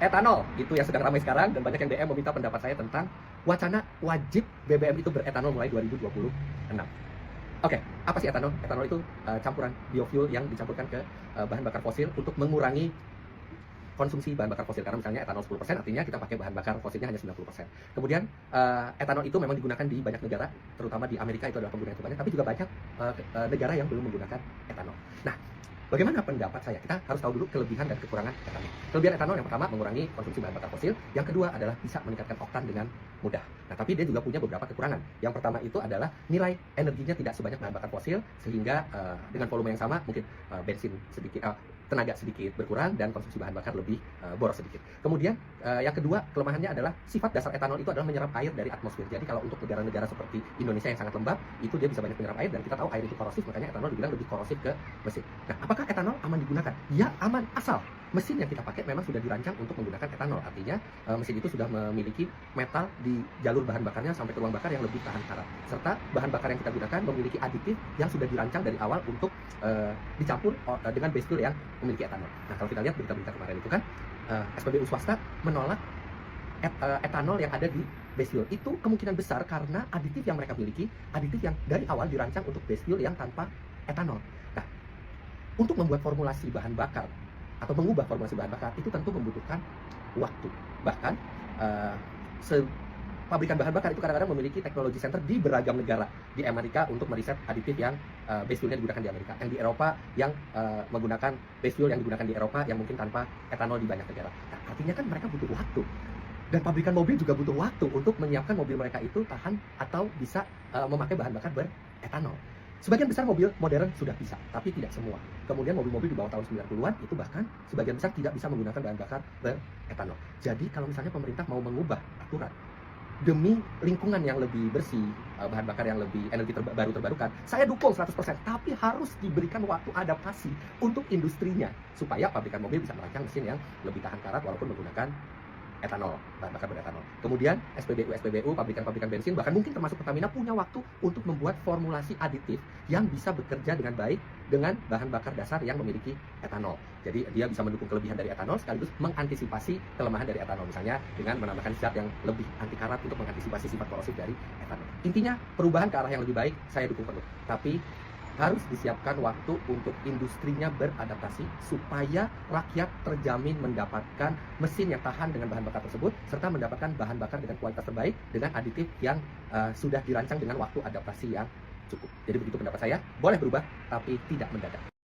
Etanol, itu yang sedang ramai sekarang dan banyak yang DM meminta pendapat saya tentang wacana wajib BBM itu beretanol mulai 2026. Oke, apa sih etanol? Etanol itu campuran biofuel yang dicampurkan ke bahan bakar fosil untuk mengurangi konsumsi bahan bakar fosil. Karena misalnya etanol 10%, artinya kita pakai bahan bakar fosilnya hanya 90%. Kemudian etanol itu memang digunakan di banyak negara, terutama di Amerika itu adalah pengguna yang terbanyak, tapi juga banyak negara yang belum menggunakan etanol. Nah, bagaimana pendapat saya? Kita harus tahu dulu kelebihan dan kekurangan etanol. Kelebihan etanol yang pertama mengurangi konsumsi bahan bakar fosil, yang kedua adalah bisa meningkatkan oktan dengan mudah. Nah, tapi dia juga punya beberapa kekurangan. Yang pertama itu adalah nilai energinya tidak sebanyak bahan bakar fosil, sehingga dengan volume yang sama mungkin bensin sedikit, tenaga sedikit berkurang dan konsumsi bahan bakar lebih boros sedikit. Kemudian yang kedua kelemahannya adalah sifat dasar etanol itu adalah menyerap air dari atmosfer. Jadi kalau untuk negara-negara seperti Indonesia yang sangat lembab, itu dia bisa banyak menyerap air dan kita tahu air itu korosif, makanya etanol dibilang lebih korosif ke mesin. Nah, apakah etanol aman digunakan? Ya, aman asal mesin yang kita pakai memang sudah dirancang untuk menggunakan etanol. Artinya mesin itu sudah memiliki metal di jalur bahan bakarnya sampai ke ruang bakar yang lebih tahan karat. Serta bahan bakar yang kita gunakan memiliki aditif yang sudah dirancang dari awal untuk dicampur dengan base fuel yang memiliki etanol. Nah, kalau kita lihat berita-berita kemarin itu kan SPBU swasta menolak etanol yang ada di base fuel. Itu kemungkinan besar karena aditif yang mereka miliki, aditif yang dari awal dirancang untuk base fuel yang tanpa etanol. Nah, untuk membuat formulasi bahan bakar atau mengubah formulasi bahan bakar itu tentu membutuhkan waktu. Bahkan pabrikan bahan bakar itu kadang-kadang memiliki teknologi center di beragam negara. Di Amerika untuk meriset aditif yang base fuelnya digunakan di Amerika, yang di Eropa yang menggunakan base fuel yang digunakan di Eropa yang mungkin tanpa etanol di banyak negara. Nah, artinya kan mereka butuh waktu. Dan pabrikan mobil juga butuh waktu untuk menyiapkan mobil mereka itu tahan atau bisa memakai bahan bakar beretanol. Sebagian besar mobil modern sudah bisa, tapi tidak semua. Kemudian mobil-mobil di bawah tahun 90-an itu bahkan sebagian besar tidak bisa menggunakan bahan bakar beretanol. Jadi kalau misalnya pemerintah mau mengubah aturan demi lingkungan yang lebih bersih, bahan bakar yang lebih energi baru terbarukan, saya dukung 100%, tapi harus diberikan waktu adaptasi untuk industrinya supaya pabrikan mobil bisa merancang mesin yang lebih tahan karat walaupun menggunakan etanol, bahan bakar beretanol. Kemudian SPBU, pabrikan-pabrikan bensin, bahkan mungkin termasuk Pertamina punya waktu untuk membuat formulasi aditif yang bisa bekerja dengan baik dengan bahan bakar dasar yang memiliki etanol. Jadi dia bisa mendukung kelebihan dari etanol sekaligus mengantisipasi kelemahan dari etanol, misalnya dengan menambahkan zat yang lebih anti karat untuk mengantisipasi sifat korosif dari etanol. Intinya perubahan ke arah yang lebih baik saya dukung penuh, tapi harus disiapkan waktu untuk industrinya beradaptasi supaya rakyat terjamin mendapatkan mesin yang tahan dengan bahan bakar tersebut serta mendapatkan bahan bakar dengan kualitas terbaik dengan aditif yang sudah dirancang dengan waktu adaptasi yang cukup. Jadi begitu pendapat saya, boleh berubah tapi tidak mendadak.